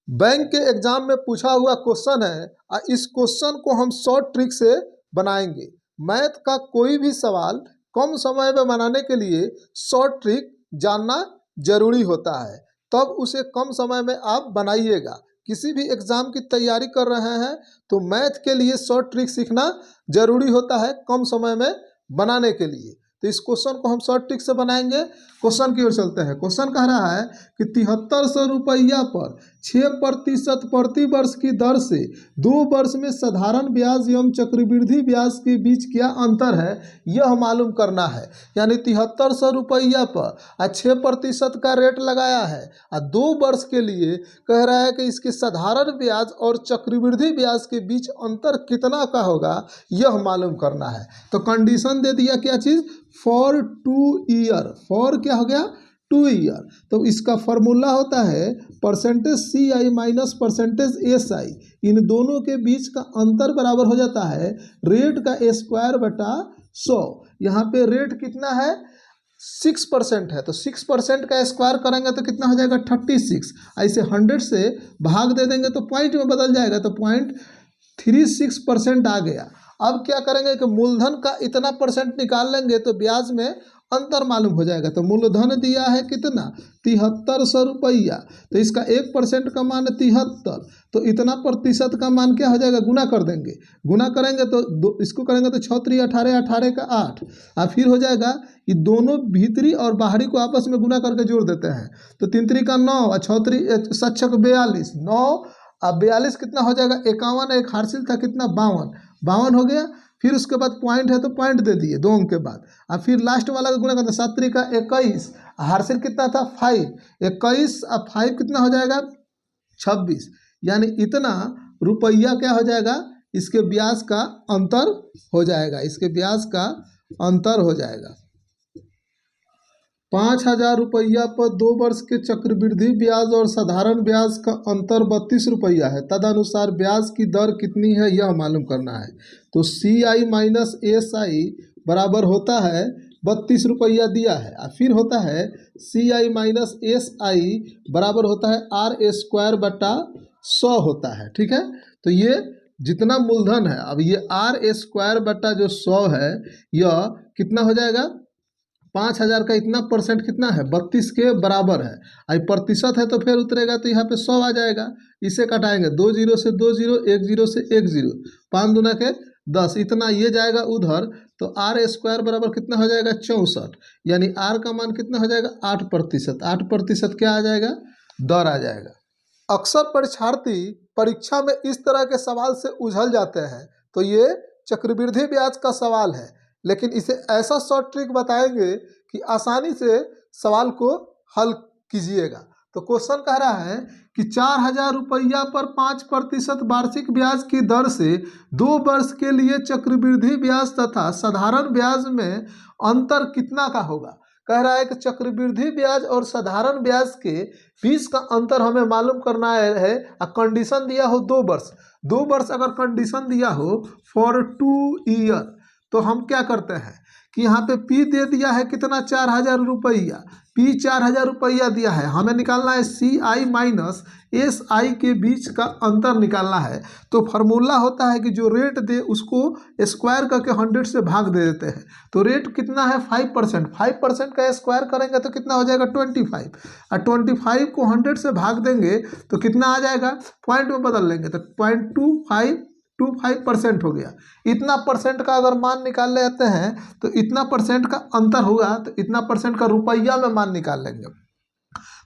Bank के exam में पूछा हुआ क्वेश्चन है और इस क्वेश्चन को हम शॉर्ट ट्रिक से बनाएंगे। मैथ का कोई भी सवाल कम समय में बनाने के लिए शॉर्ट ट्रिक जानना जरूरी होता है, तब उसे कम समय में आप बनाइएगा। किसी भी एग्जाम की तैयारी कर रहे हैं तो मैथ के लिए शॉर्ट ट्रिक सीखना जरूरी होता है कम समय में बनाने के लिए। तो इस क्वेश्चन को हम शॉर्ट ट्रिक से बनाएंगे। क्वेश्चन की ओर चलते हैं। क्वेश्चन कह रहा है कि 7300 रुपया पर 6% प्रति वर्ष की दर से 2 वर्ष में साधारण ब्याज एवं चक्रवृद्धि ब्याज के बीच क्या अंतर है, यह मालूम करना है। यानी 7300 रुपया पर 6% का रेट लगाया है और 2 वर्ष के लिए कह रहा है कि इसके साधारण ब्याज और चक्रवृद्धि ब्याज के बीच अंतर कितना का होगा, यह मालूम करना है। तो कंडीशन दे दिया क्या चीज़, फॉर 2 ईयर। फॉर क्या हो गया, 2 ईयर। तो इसका फॉर्मूला होता है percentage CI minus percentage SI। इन दोनों के बीच का अंतर बराबर हो जाता है रेट का स्क्वायर बटा 100। यहाँ पे रेट कितना है, 6% है, तो 6% का स्क्वायर करेंगे तो कितना हो जाएगा, 36। ऐसे 100 से भाग दे देंगे तो पॉइंट में बदल जाएगा, तो 0.36% आ गया। अब क्या करेंगे कि मूलधन का इतना परसेंट निकाल लेंगे तो ब्याज में अंतर मालूम हो जाएगा। तो मूलधन दिया है कितना, 7300 रुपया, तो इसका 1% का मान 73, तो इतना प्रतिशत का मान क्या हो जाएगा, गुना कर देंगे। गुना करेंगे तो इसको करेंगे तो 6 3 18, 18 का 8, और फिर हो जाएगा ये दोनों भीतरी और बाहरी को आपस में गुना करके जोड़ देते हैं। तो 3 3 का 9 और 6 3 7 6 42, 9 अब 42 कितना हो जाएगा, 51। एक हासिल था कितना, 52 हो गया। फिर उसके बाद पॉइंट है तो पॉइंट दे दिए 2 अंक के बाद, और फिर लास्ट वाला का गुना करते 7 3 का 21, हासिल कितना था 5, 21 और 5 कितना हो जाएगा, 26। यानी इतना रुपया क्या हो जाएगा, इसके ब्याज का अंतर हो जाएगा, इसके ब्याज का अंतर हो जाएगा। 5000 रुपया पर 2 वर्ष के चक्रवृद्धि ब्याज और साधारण ब्याज का अंतर 32 रुपया है। तदनुसार ब्याज की दर कितनी है, यह मालूम करना है। तो CI माइनस SI बराबर होता है 32 रुपया दिया है, और फिर होता है CI माइनस SI बराबर होता है R स्क्वायर बटा 100 होता है। ठीक है, तो ये जितना मूलधन है, अब ये R स्क्वायर बटा जो 100 है, यह कितना हो जाएगा, 5000 का इतना परसेंट कितना है, 32 के बराबर है। आई प्रतिशत है तो फिर उतरेगा तो यहाँ पे 100 आ जाएगा। इसे कटाएंगे 2 0 से 2 0, 1 0 से 1 0, 5 दूना के 10, इतना ये जाएगा उधर। तो R स्क्वायर बराबर कितना हो जाएगा, 64। यानी R का मान कितना हो जाएगा, 8%। 8% क्या आ जाएगा, दर आ जाएगा। अक्सर परीक्षार्थी परीक्षा में इस तरह के सवाल से उलझ जाते हैं। तो ये चक्रवृद्धि ब्याज का सवाल है, लेकिन इसे ऐसा शॉर्ट ट्रिक बताएंगे कि आसानी से सवाल को हल कीजिएगा। तो क्वेश्चन कह रहा है कि 4000 रुपया पर 5% वार्षिक ब्याज की दर से 2 वर्ष के लिए चक्रवृद्धि ब्याज तथा साधारण ब्याज में अंतर कितना का होगा। कह रहा है कि चक्रवृद्धि ब्याज और साधारण ब्याज के बीच का अंतर हमें मालूम करना है। कंडीशन दिया हो 2 वर्ष, 2 वर्ष अगर कंडीशन दिया हो फॉर 2 ईयर, तो हम क्या करते हैं कि यहाँ पे P दे दिया है कितना, 4000 रुपया। P 4000 रुपया दिया है, हमें निकालना है CI माइनस SI के बीच का अंतर निकालना है। तो फार्मूला होता है कि जो रेट दे उसको स्क्वायर करके 100 से भाग दे देते हैं। तो रेट कितना है 5%, 5% का स्क्वायर करेंगे तो कितना हो जाएगा 25, और 25 को 100 से भाग देंगे तो कितना आ जाएगा, पॉइंट में बदल लेंगे तो 0.25% हो गया। इतना परसेंट का अगर मान निकाल लेते हैं तो इतना परसेंट का अंतर होगा, तो इतना परसेंट का रुपया में मान निकाल लेंगे।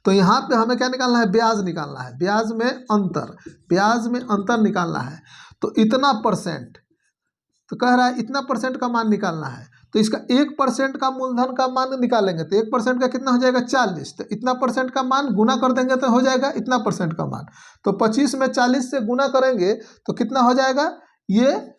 तो यहाँ पे हमें क्या निकालना है, ब्याज निकालना है, ब्याज में अंतर, ब्याज में अंतर निकालना है। तो इतना परसेंट, तो कह रहा है इतना परसेंट का मान निकालना है। तो इसका 1% का मूलधन का मान निकालेंगे तो 1% का कितना हो जाएगा, 40। तो इतना परसेंट का मान गुना कर देंगे तो हो जाएगा इतना परसेंट का मान। तो 25 में 40 से गुना करेंगे तो कितना हो जाएगा, ये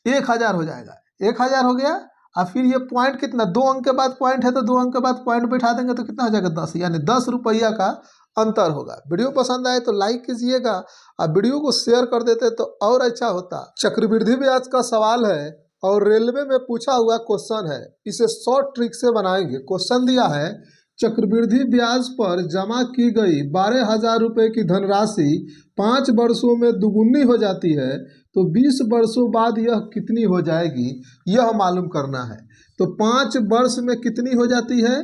1000 हो जाएगा। 1000 हो गया, और फिर ये पॉइंट कितना, 2 अंक के बाद पॉइंट है तो 2 अंक के बाद पॉइंट बैठा देंगे तो कितना हो जाएगा, 10। यानी 10 रुपया का अंतर होगा। वीडियो पसंद आए तो लाइक कीजिएगा, और वीडियो को शेयर कर देते तो और अच्छा होता। चक्रवृद्धि ब्याज का सवाल है और रेलवे में पूछा हुआ क्वेश्चन है, इसे शॉर्ट ट्रिक से बनाएंगे। क्वेश्चन दिया है चक्रवृद्धि ब्याज पर जमा की गई 12,000 रुपये की धनराशि 5 वर्षों में दुगुनी हो जाती है तो 20 वर्षों बाद यह कितनी हो जाएगी, यह मालूम करना है। तो 5 वर्ष में कितनी हो जाती है,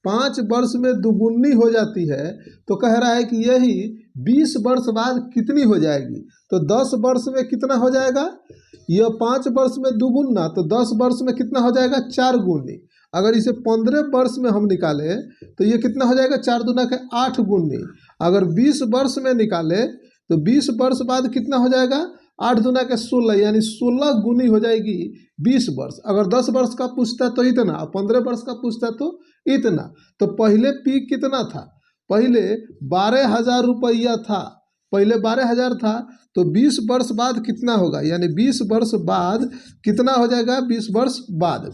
5 वर्ष में दुगुनी हो जाती है। तो कह रहा है कि यही 20 वर्ष बाद कितनी हो जाएगी। तो 10 वर्ष में कितना हो जाएगा, यह 5 वर्ष में दुगुना, तो 10 वर्ष में कितना हो जाएगा, 4 गुनी। अगर इसे 15 वर्ष में हम निकालें तो ये कितना हो जाएगा, 4 दूना के 8 गुनी। अगर 20 वर्ष में निकाले तो 20 वर्ष बाद कितना हो जाएगा, 8 दूना के 16, यानी 16 गुनी हो जाएगी 20 वर्ष। अगर 10 वर्ष का पूछता तो इतना, 15 वर्ष का पूछता तो इतना। तो पहले पी कितना था, पहले 12,000 रुपया था, पहले 12,000 था। तो 20 वर्ष बाद कितना होगा, यानी 20 वर्ष बाद कितना हो जाएगा, 20 वर्ष बाद।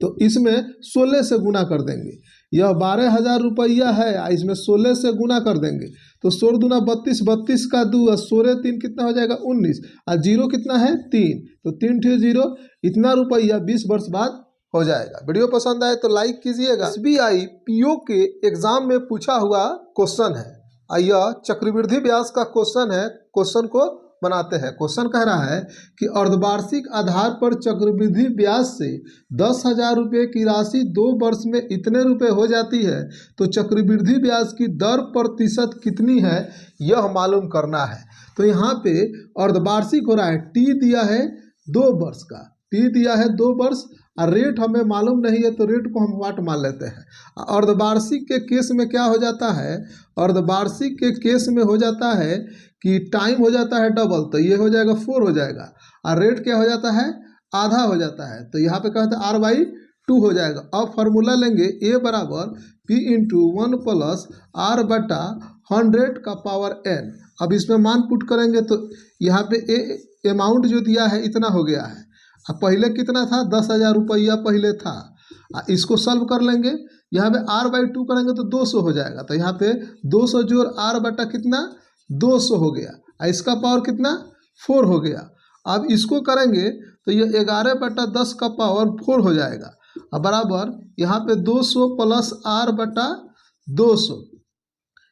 तो इसमें 16 से गुना कर देंगे। यह 12,000 रुपया है, इसमें 16 से गुना कर देंगे। तो 16 दूना 32, 32 का 2 और 16 3 कितना हो जाएगा, 19। और जीरो कितना है, 3, तो 3 ठी 0, इतना रुपया 20 वर्ष बाद हो जाएगा। वीडियो पसंद आए तो लाइक कीजिएगा। SBI PO के एग्जाम में पूछा हुआ क्वेश्चन है, यह चक्रवृद्धि ब्याज का क्वेश्चन है। क्वेश्चन को बनाते हैं। क्वेश्चन कह रहा है कि अर्धवार्षिक आधार पर चक्रवृद्धि ब्याज से 10,000 रुपये की राशि 2 वर्ष में इतने रुपए हो जाती है तो चक्रवृद्धि ब्याज की दर प्रतिशत कितनी है, यह मालूम करना है। तो यहाँ पे अर्धवार्षिक हो रहा है, टी दिया है 2 वर्ष का, टी दिया है 2 वर्ष, और रेट हमें मालूम नहीं है तो रेट को हम वाट मान लेते हैं। अर्धवार्षिक के केस में क्या हो जाता है, अर्धवार्षिक के केस में हो जाता है कि टाइम हो जाता है डबल, तो ये हो जाएगा 4 हो जाएगा, और रेट क्या हो जाता है, आधा हो जाता है। तो यहाँ पे कहते हैं R/2 हो जाएगा। अब फार्मूला लेंगे A बराबर P × 1 + R बटा 100 का पावर n। अब इसमें मान पुट करेंगे तो यहाँ पे अमाउंट जो दिया है इतना हो गया है। अब पहले कितना था, 10,000 रुपया पहले था। इसको सॉल्व कर लेंगे, यहाँ पे R/2 करेंगे तो 200 हो जाएगा। तो यहाँ पे 200 जोड़ R बटा कितना, 200 हो गया। इसका पावर कितना, 4 हो गया। अब इसको करेंगे तो ये 11 बटा 10 का पावर 4 हो जाएगा। अब बराबर यहाँ पे 200 + R बटा 200,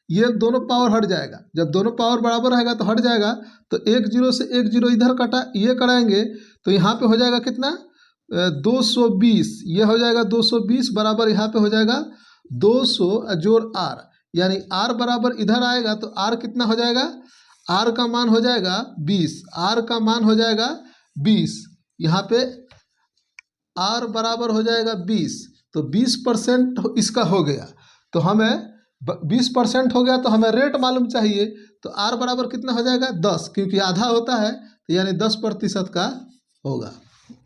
ये दोनों पावर हट जाएगा। जब दोनों पावर बराबर रहेगा तो हट जाएगा। तो 1 0 से 1 0 इधर कटा, ये कराएंगे तो यहाँ पे हो जाएगा कितना, 220, ये हो जाएगा 220 बराबर यहाँ पे हो जाएगा 200 जोड़ R, यानी R बराबर इधर आएगा तो R कितना हो जाएगा, R का मान हो जाएगा 20, R का मान हो जाएगा 20, यहाँ पे R बराबर हो जाएगा 20। तो 20% इसका हो गया, तो हमें 20% हो गया तो हमें रेट मालूम चाहिए। तो R बराबर कितना हो जाएगा, 10, क्योंकि आधा होता है तो यानी 10% का होगा।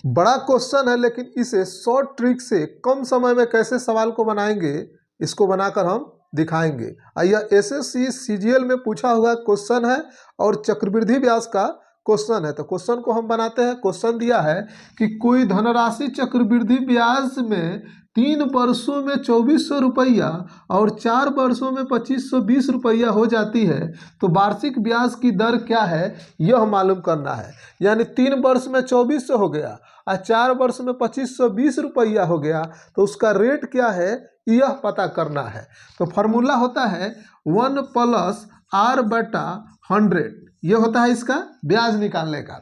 बड़ा क्वेश्चन है लेकिन इसे शॉर्ट ट्रिक से कम समय में कैसे सवाल को बनाएंगे, इसको बनाकर हम दिखाएंगे। यह SSC CGL में पूछा हुआ क्वेश्चन है और चक्रवृद्धि ब्याज का क्वेश्चन है। तो क्वेश्चन को हम बनाते हैं। क्वेश्चन दिया है कि कोई धनराशि चक्रवृद्धि ब्याज में 3 वर्षों में 2400 रुपया और 4 वर्षों में 2520 रुपया हो जाती है तो वार्षिक ब्याज की दर क्या है, यह मालूम करना है। यानी 3 वर्ष में 2400 हो गया और 4 वर्ष में 2520 रुपया हो गया तो उसका रेट क्या है, यह पता करना है। तो फार्मूला होता है 1 + R बटा 100, यह होता है इसका ब्याज निकालने का।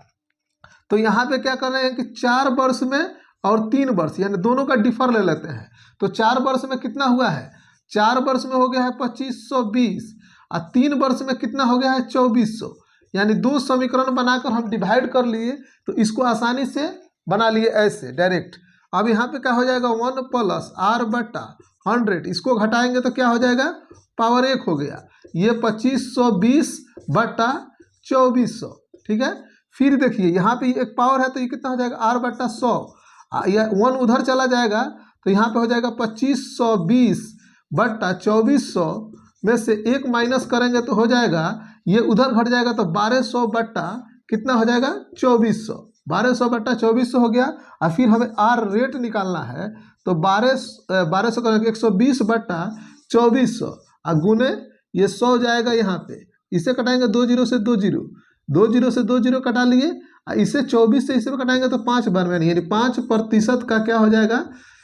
तो यहाँ पे क्या कर रहे हैं कि 4 वर्ष में और 3 वर्ष, यानी दोनों का डिफर ले लेते हैं। तो 4 वर्ष में कितना हुआ है, 4 वर्ष में हो गया है 2520 और 3 वर्ष में कितना हो गया है 2400, यानी 2 समीकरण बनाकर हम डिवाइड कर लिए तो इसको आसानी से बना लिए ऐसे डायरेक्ट। अब यहाँ पे क्या हो जाएगा 1 + R बटा 100, इसको घटाएंगे तो क्या हो जाएगा, पावर 1 हो गया। ये 2520 बटा 2400, ठीक है। फिर देखिए यहाँ पे एक पावर है तो ये कितना हो जाएगा R बटा 100, या 1 उधर चला जाएगा तो यहाँ पे हो जाएगा 2520 बटा 2400 में से 1 माइनस करेंगे तो हो जाएगा, ये उधर घट जाएगा तो 1200 बटा कितना हो जाएगा 2400, 1200 बटा 2400 हो गया। और फिर हमें R रेट निकालना है तो 1200 करेंगे 120 बटा 2400 और गुने ये 100 जाएगा यहाँ पे, इसे कटाएंगे 2 0 से 2 0, 2 0 से 2 0 कटा लिए, इसे 24 से इसे कटाएंगे तो 5 बार में, यानी 5% का क्या हो जाएगा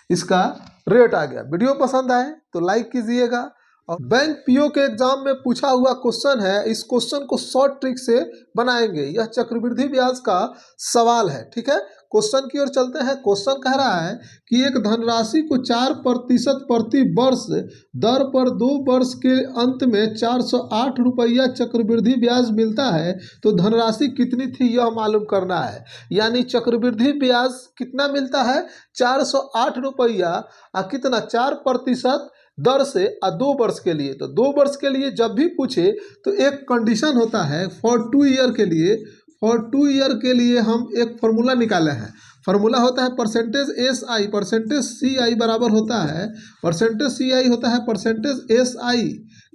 इसका रेट आ गया। वीडियो पसंद आए तो लाइक कीजिएगा। और बैंक पीओ के एग्जाम में पूछा हुआ क्वेश्चन है, इस क्वेश्चन को शॉर्ट ट्रिक से बनाएंगे। यह चक्रवृद्धि ब्याज का सवाल है, ठीक है। क्वेश्चन की ओर चलते हैं। क्वेश्चन कह रहा है कि एक धनराशि को 4% प्रति वर्ष दर पर 2 वर्ष के अंत में 408 रुपया चक्रवृद्धि ब्याज मिलता है, तो धनराशि कितनी थी यह मालूम करना है। यानी चक्रवृद्धि ब्याज कितना मिलता है, 408 रुपया, कितना 4% दर से 2 वर्ष के लिए। तो 2 वर्ष के लिए जब भी पूछे तो एक कंडीशन होता है फॉर 2 ईयर के लिए। फॉर 2 ईयर के लिए हम एक फार्मूला निकाले हैं। फार्मूला होता है परसेंटेज एस आई, परसेंटेज सी आई बराबर होता है, परसेंटेज सी आई होता है परसेंटेज एस आई।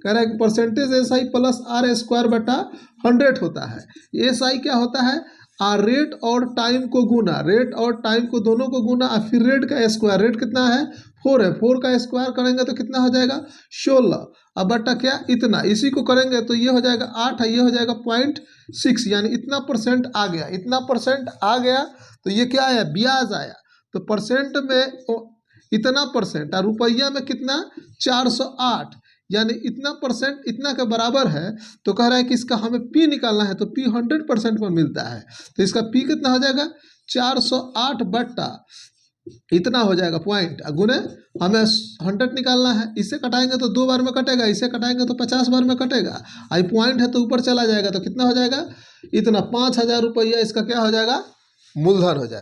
कह रहा है कि percentage S I plus R square बटा 100 होता है। एस आई क्या होता है, रेट और टाइम को गुना, रेट और टाइम को दोनों को गुना, और फिर रेट का स्क्वायर। रेट कितना है, 4 है, 4 का स्क्वायर करेंगे तो कितना हो जाएगा, 16। अब बटा क्या, इतना, इसी को करेंगे तो ये हो जाएगा 8 है, ये हो जाएगा 0.6, यानी इतना परसेंट आ गया। इतना परसेंट आ गया तो ये क्या आया, ब्याज आया। तो परसेंट में इतना परसेंट और रुपया में कितना, 408, यानी इतना परसेंट इतना के बराबर है। तो कह रहा है कि इसका हमें पी निकालना है, तो पी 100% पर मिलता है। तो इसका पी कितना हो जाएगा, 408 बट्टा इतना हो जाएगा पॉइंट, गुने हमें 100 निकालना है। इससे कटाएंगे तो 2 बार में कटेगा, इससे कटाएंगे तो 50 बार में कटेगा। आई पॉइंट है तो ऊपर चला जाएगा, तो कितना हो जाएगा, इतना 5000 रुपया इसका क्या हो जाएगा, मूलधन हो जाएगा।